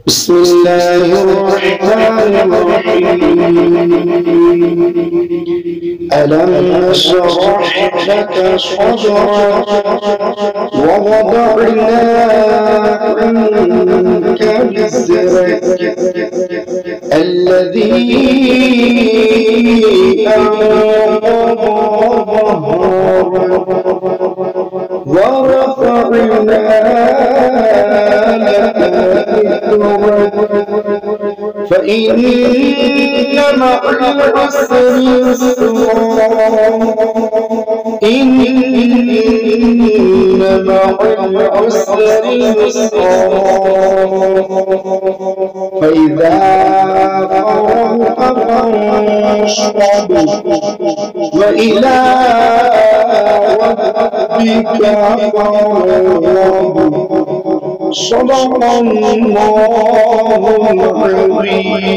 بسم الله الرحمن الرحيم. ألم نشرح لك صدرك ووضعنا عنك وزرك الذي أنقض ظهرك ورفعنا لك ذكرك فإن مع العسر يسرا إن مع العسر يسرا فإذا فرغت فانصب وإلى ربك فارغب. صدق الله العظيم.